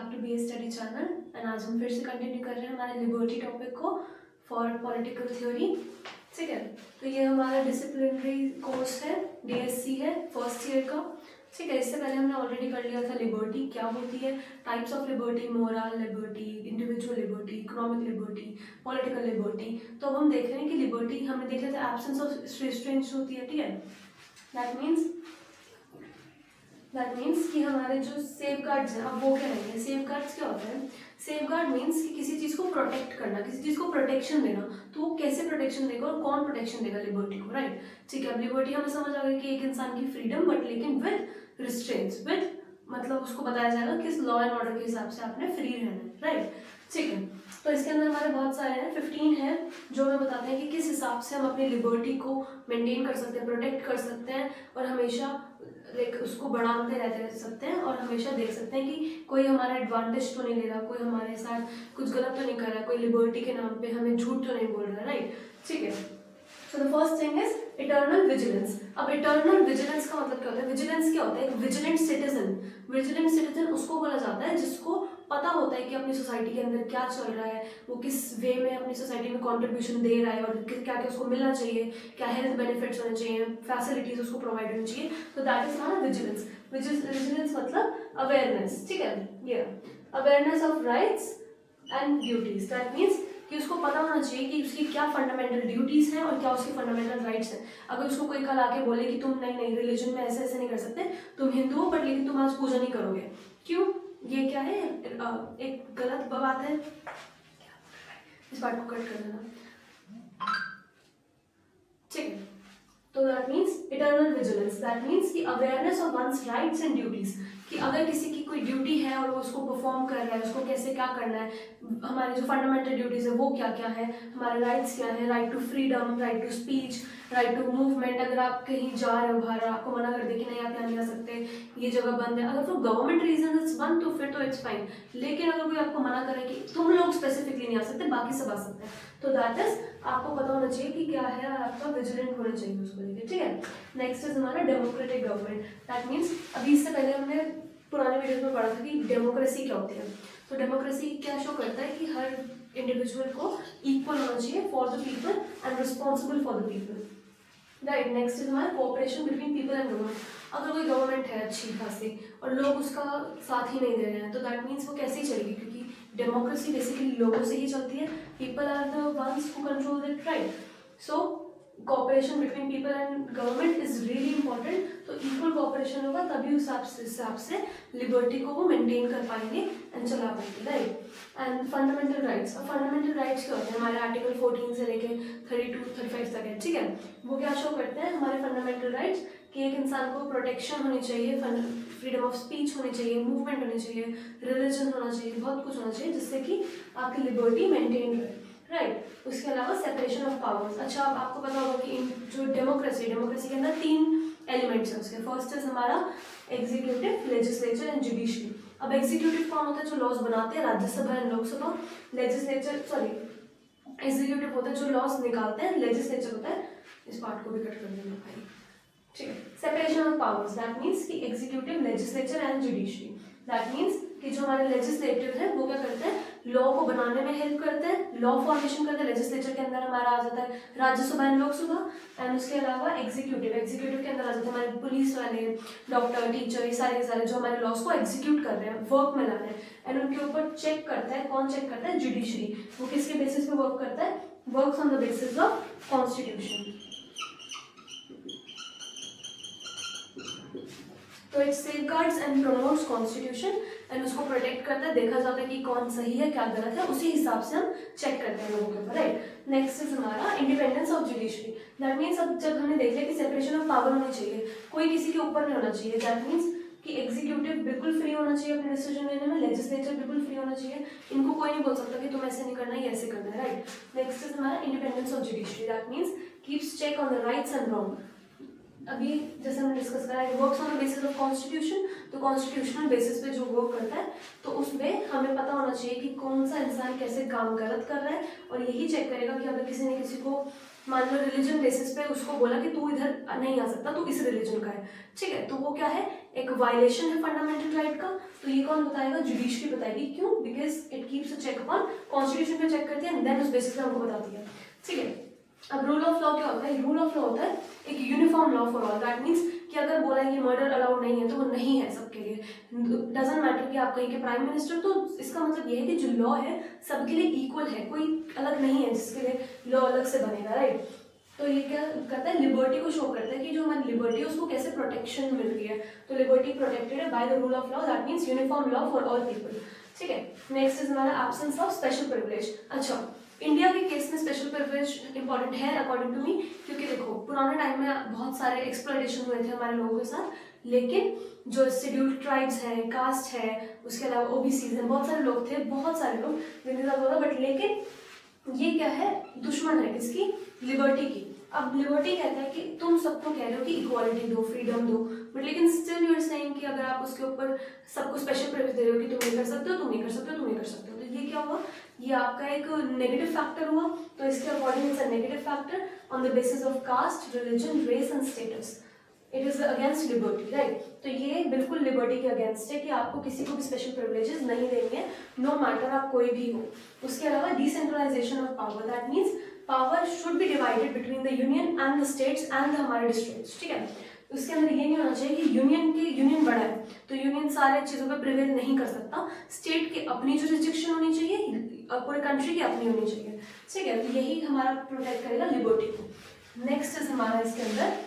Back to BA study channel and आज हम फिर से कंटिन्यू कर रहे हैं हमारे लिबर्टी टॉपिक को फॉर पॉलिटिकल थ्योरी। ठीक है, तो ये हमारा डिसिप्लिनरी कोर्स है, DSC है फर्स्ट ईयर का। ठीक है, इससे पहले हमने ऑलरेडी कर लिया था लिबर्टी क्या होती है, types of liberty, moral liberty, individual liberty, economic liberty, political liberty. तो अब हम देख रहे हैं कि लिबर्टी हमने देख लिया था एब्सेंस ऑफ रिस्ट्रेंट्स होती है। ठीक है, दैट मीन्स कि हमारे जो सेफ गार्ड्स हैं, अब वो क्या रहेंगे, सेफ गार्ड्स क्या होता है, सेफ गार्ड मीन्स कि किसी चीज़ को प्रोटेक्ट करना, किसी चीज़ को प्रोटेक्शन देना। तो वो कैसे प्रोटेक्शन देगा और कौन प्रोटेक्शन देगा लिबर्टी को, राइट। ठीक है, अब लिबर्टी हमें समझ आ गया कि एक इंसान की फ्रीडम, बट लेकिन विद रिस्ट्रेंट्स, विद मतलब उसको बताया जाएगा किस लॉ एंड ऑर्डर के हिसाब से आपने फ्री रहना है, राइट। ठीक है, तो इसके अंदर हमारे बहुत सारे हैं, 15 हैं जो हमें बताते हैं कि किस हिसाब से हम अपनी लिबर्टी को मेंटेन कर सकते हैं, प्रोटेक्ट कर सकते हैं और हमेशा लाइक उसको बढ़ाते रहते रह सकते हैं और हमेशा देख सकते हैं कि कोई हमारा एडवांटेज तो नहीं ले रहा, कोई हमारे साथ कुछ गलत तो नहीं कर रहा, कोई लिबर्टी के नाम पे हमें झूठ तो नहीं बोल रहा, राइट। ठीक है, so the first thing is eternal vigilance. अब इटर्नल विजिलेंस का मतलब क्या होता है, विजिलेंस क्या होता है, एक विजिलेंट सिटीजन। विजिलेंट सिटीजन उसको बोला जाता है जिसको पता होता है कि अपनी सोसाइटी के अंदर क्या चल रहा है, वो किस वे में अपनी सोसाइटी में कंट्रीब्यूशन दे रहा है और क्या क्या उसको मिलना चाहिए, क्या हेल्थ बेनिफिट्स होने चाहिए, फैसिलिटीज उसको प्रोवाइड होनी चाहिए। तो दैट इज हमारा विजिलेंस। विजिलेंस मतलब अवेयरनेस। ठीक है, ये awareness of rights and duties. That means कि उसको पता होना चाहिए कि उसकी क्या फंडामेंटल ड्यूटीज हैं और क्या उसकी फंडामेंटल राइट्स हैं। अगर उसको कोई कल आके बोले कि तुम नहीं रिलीजन में ऐसे ऐसे नहीं कर सकते, तुम हिंदू हो बट लेकिन तुम आज पूजा नहीं करोगे, क्यों, ये क्या है, एक गलत बात है। इस बात को कट कर देना। ठीक है, तो that means eternal vigilance, that means कि awareness of one's rights and duties, कि अगर किसी की कोई ड्यूटी है और वो उसको परफॉर्म कर रहा है, उसको कैसे क्या करना है, हमारी जो फंडामेंटल ड्यूटीज है वो क्या क्या है, हमारे राइट्स क्या है, right to freedom, right to speech, right to movement. अगर आप कहीं जा रहे हो बाहर, आपको मना कर दे कि नहीं आप यहाँ नहीं आ सकते, ये जगह बंद है, अगर तो गवर्नमेंट रीजन इट्स बंद तो फिर तो इट्स फाइन। लेकिन अगर कोई आपको मना करे कि तुम लोग स्पेसिफिकली नहीं आ सकते, बाकी सब आ सकते हैं, तो दैट इज आपको पता होना चाहिए कि क्या है और आपका विजिलेंट होना चाहिए उसको लेकर। ठीक है, नेक्स्ट इज हमारा डेमोक्रेटिक गवर्नमेंट। दैट मीन्स अभी इससे पहले हमने पुराने वीडियोस में पढ़ा था कि डेमोक्रेसी क्या होती है। तो डेमोक्रेसी क्या शो करता है कि हर इंडिविजुअल को इक्वल होना चाहिए for the people and responsible for the people, right. Next is हमारा cooperation between people and government. अगर कोई गवर्नमेंट है अच्छी खासी और लोग उसका साथ ही नहीं दे रहे हैं, तो दैट मीन्स वो कैसे ही चलेगी, क्योंकि डेमोक्रेसी बेसिकली लोगों से ही चलती है, people are the ones who control it, right. So cooperation between people and government is really important. तो इक्वल कोऑपरेशन होगा तभी उस हिसाब से लिबर्टी को वो मेंटेन कर पाएंगे एंड चला पाएंगे, राइट। एंड फंडामेंटल राइट्स, अब फंडामेंटल राइट्स क्या होते हैं, हमारे आर्टिकल 14 से लेके 32-35 तक है। ठीक है, वो क्या शो करते हैं, हमारे फंडामेंटल राइट्स कि एक इंसान को प्रोटेक्शन होनी चाहिए, फ्रीडम ऑफ स्पीच होनी चाहिए, मूवमेंट होनी चाहिए, रिलीजन होना चाहिए, बहुत कुछ होना चाहिए जिससे कि आपकी लिबर्टी मेंटेन रहे, राइट। उसके अलावा सेपरेशन ऑफ पावर्स। अच्छा, अब आपको पता होगा कि जो डेमोक्रेसी के अंदर 3 एलिमेंट्स हैं उसके। फर्स्ट इज हमारा एग्जीक्यूटिव, लेजिस्लेचर एंड जुडिशरी। अब एग्जीक्यूटिव कौन होता है, जो लॉज बनाते हैं, राज्यसभा एंड लोकसभा। एग्जीक्यूटिव होता है जो लॉज निकालते हैं, लेजिस्लेचर होता है, इस पार्ट को भी कट कर देना भाई। ठीक है, separation of powers, that means कि executive, legislature and judiciary. That means कि जो हमारे लेजिस्लेटिव है वो क्या करते हैं, लॉ को बनाने में हेल्प करते हैं, लॉ फॉर्मेशन करते हैं। लेजिस्लेचर के अंदर हमारा आ जाता है राज्यसभा एंड लोकसभा। एंड उसके अलावा एग्जीक्यूटिव के अंदर आ जाते हैं हमारे पुलिस वाले, डॉक्टर, टीचर, ये सारे के सारे जो हमारे लॉज को एग्जीक्यूट कर रहे हैं, वर्क में ला रहे हैं। एंड उनके ऊपर चेक करता है, कौन चेक करता है, जुडिशरी। वो किसके बेसिस पे वर्क करता है, works on the basis of constitution. तो it safeguards and promotes constitution, and उसको प्रोटेक्ट करता है, देखा जाता है कि कौन सही है क्या गलत है, उसी हिसाब से हम चेक करते हैं लोगों के ऊपर, राइट। नेक्स्ट इज हमारा independence of judiciary. That means अब जब हमने देख लिया कि सेपरेशन ऑफ पावर होनी चाहिए, कोई किसी के ऊपर नहीं होना चाहिए। दैट मीन्स कि एग्जीक्यूटिव बिल्कुल फ्री होना चाहिए अपने डिसीजन लेने में, लेजिस्लेचर बिल्कुल फ्री होना चाहिए, इनको कोई नहीं बोल सकता कि तुम ऐसे नहीं करना है, ये ऐसे करना है, राइट। नेक्स्ट इज हमारा independence of judiciary. That means keeps check on the rights and wrong. अभी जैसे हमने डिस्कस करा है, works on the basis of constitution. तो कॉन्स्टिट्यूशनल बेसिस पे जो वर्क करता है, तो उसमें हमें पता होना चाहिए कि कौन सा इंसान कैसे काम गलत कर रहा है, और यही चेक करेगा कि अगर किसी ने किसी को मान लो रिलीजन बेसिस पे उसको बोला कि तू इधर नहीं आ सकता, तू इस रिलीजन का है, ठीक है, तो वो क्या है, एक वायलेशन है फंडामेंटल राइट का। तो ये कौन बताएगा, जुडिशरी बताएगी। क्यों? Because it keeps a check upon, constitution पे चेक करती है एंड देन उस बेसिस पे हमको बताती है, ठीक है। अब रूल ऑफ लॉ क्या होता है? रूल ऑफ लॉ होता है एक uniform law for all. That means कि अगर बोला है कि मर्डर अलाउड नहीं है तो वो नहीं है सबके लिए, डजंट मैटर कि आप कहीं के प्राइम मिनिस्टर, तो इसका मतलब ये है कि जो लॉ है सबके लिए इक्वल है, कोई अलग नहीं है जिसके लिए लॉ अलग से बनेगा, राइट। तो ये क्या करता है, लिबर्टी को शो करता है कि जो हमारी लिबर्टी है उसको कैसे प्रोटेक्शन मिल रही है। तो लिबर्टी प्रोटेक्टेड है by the rule of law, that means uniform law for all people, ठीक है। नेक्स्ट इज हमारा एब्सेंस ऑफ स्पेशल प्रिविलेज। अच्छा, इंडिया के केस में स्पेशल प्रिविलेज इंपॉर्टेंट है अकॉर्डिंग टू मी, क्योंकि देखो पुराने टाइम में बहुत सारे एक्सप्लॉयटेशन हुए थे हमारे लोगों के साथ, लेकिन जो शेड्यूल्ड ट्राइब्स है, कास्ट है, उसके अलावा ओबीसीज हैं, बहुत सारे लोग थे, बहुत सारे लोग जिनके साथ होता, बट लेकिन ये क्या है, दुश्मन है किसकी, लिबर्टी की। अब लिबर्टी कहता है कि तुम सबको कह रहे हो कि इक्वालिटी दो, फ्रीडम दो, बट लेकिन स्टिल यू आर सेइंग कि अगर आप उसके ऊपर सबको स्पेशल प्रिविलेज दे रहे हो कि तुम ये कर सकते हो, तुम ये कर सकते हो, तुम ये कर सकते हो, तो ये क्या हुआ, ये आपका एक नेगेटिव फैक्टर हुआ। तो इसके according it's a negative factor on the basis of caste, religion, race and status. It is against liberty, right. तो ये बिल्कुल लिबर्टी के अगेंस्ट है कि आपको किसी को भी स्पेशल प्रिविलेजेस नहीं देंगे, नो मैटर आप कोई भी हो। उसके अलावा decentralisation of power, that means power should be divided between the union and the states and हमारे डिस्ट्रिक्ट्स, ठीक है। उसके अंदर ये नहीं होना चाहिए कि यूनियन बड़ा है तो यूनियन सारे चीज़ों पे प्रिवेल नहीं कर सकता, स्टेट की अपनी जो रिस्ट्रिक्शन होनी चाहिए, पूरे कंट्री की अपनी होनी चाहिए, ठीक है। तो यही हमारा प्रोटेक्ट करेगा लिबर्टी को। नेक्स्ट इज हमारा इसके अंदर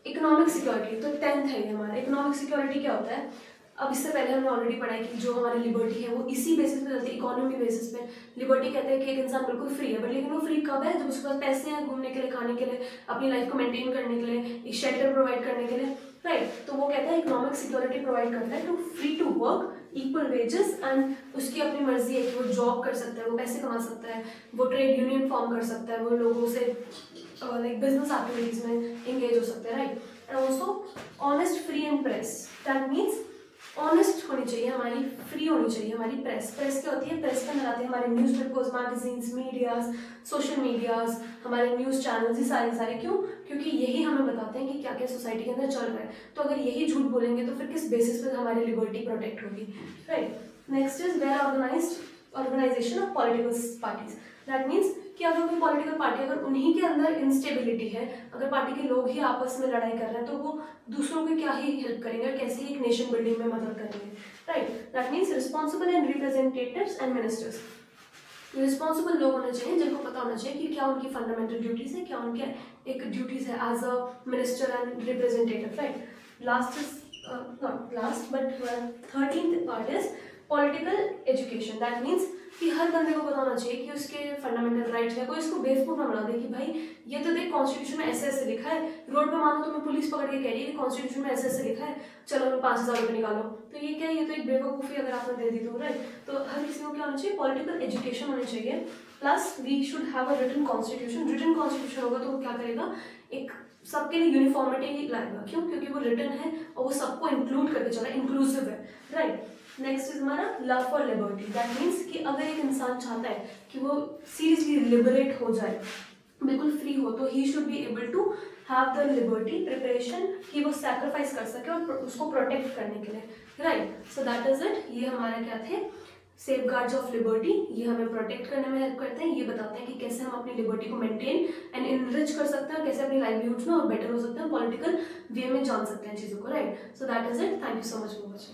इकोनॉमिक सिक्योरिटी। तो 10th है ये हमारा। इकोनॉमिक सिक्योरिटी क्या होता है, अब इससे पहले हमने ऑलरेडी पढ़ा है कि जो हमारी लिबर्टी है वो इसी बेसिस पे चलती है, इकोनॉमी बेसिस पे। लिबर्टी कहते हैं कि एक इंसान बिल्कुल फ्री है, बट लेकिन वो फ्री कब है, जब उसके पास पैसे हैं घूमने के लिए, खाने के लिए, अपनी लाइफ को मेंटेन करने के लिए, एक शेल्टर प्रोवाइड करने के लिए, राइट। तो वो कहता है इकोनॉमिक सिक्योरिटी प्रोवाइड करता है to free to work, equal wages, and उसकी अपनी मर्जी है कि वो जॉब कर सकता है, वो पैसे कमा सकता है, वो ट्रेड यूनियन फॉर्म कर सकता है, वो लोगों से लाइक बिजनेस एक्टिविटीज में एंगेज हो सकते हैं, right. And also honest, free and press, that means honest होनी चाहिए हमारी, फ्री होनी चाहिए हमारी प्रेस। प्रेस क्या होती है, प्रेस के अंदर आते हैं हमारे newspapers, magazines, medias, social medias, हमारे न्यूज़ चैनल्स, ये सारे क्यों, क्योंकि यही हमें बताते हैं कि क्या क्या सोसाइटी के अंदर चल रहा है। तो अगर यही झूठ बोलेंगे तो फिर किस बेसिस पर हमारी लिबर्टी प्रोटेक्ट होगी, right. Next is well organised organisation of political parties, that means कि अगर कोई पॉलिटिकल पार्टी, अगर उन्हीं के अंदर इंस्टेबिलिटी है, अगर पार्टी के लोग ही आपस में लड़ाई कर रहे हैं, तो वो दूसरों को क्या ही हेल्प करेंगे और कैसे ही एक नेशन बिल्डिंग में मदद करेंगे, right. That means responsible and representatives and ministers. Responsible लोग होने चाहिए जिनको पता होना चाहिए कि क्या उनकी फंडामेंटल ड्यूटीज है, क्या उनके एक ड्यूटीज है as a minister and representative, right. Last is not last but 13th part is political education. That means कि हर बंदे को पता होना चाहिए कि उसके फंडामेंटल राइट्स है, कोई इसको बेवकूफ ना बना दे कि भाई ये तो देख कॉन्स्टिट्यूशन में ऐसे ऐसे लिखा है, रोड पे मानो तुम्हें पुलिस पकड़ के कह रही है कि कॉन्स्टिट्यूशन में ऐसे ऐसे लिखा है, चलो 5,000 रुपये निकालो, तो ये क्या है, ये तो एक बेवकूफ़ी अगर आपने दे दी तो, राइट। तो हर किसी को क्या होना चाहिए, पॉलिटिकल एजुकेशन होनी चाहिए, plus we should have a written constitution. Written constitution होगा तो वो क्या करेगा, एक सबके लिए यूनिफॉर्मिटी लाएगा। क्यों? क्योंकि वो रिटन है और वो सबको इंक्लूड करके चला, इंक्लूसिव है, राइट। नेक्स्ट इज हमारा love for liberty. That means कि अगर एक इंसान चाहता है कि वो सीरियसली लिबरेट हो जाए, बिल्कुल फ्री हो, तो ही should be able to have the liberty preparation, कि वो सैक्रिफाइस कर सके और उसको प्रोटेक्ट करने के लिए, right. So that is it. ये हमारा क्या थे, सेफगार्ड्स ऑफ लिबर्टी। ये हमें प्रोटेक्ट करने में हेल्प करते हैं, ये बताते हैं कि कैसे हम अपनी लिबर्टी को मेंटेन एंड इनरिच कर सकते हैं, कैसे अपनी लाइवलीहुड में और बेटर हो सकते हैं, पॉलिटिकल वे में जान सकते हैं चीज़ों को, right. So that is it. Thank you so much for watching.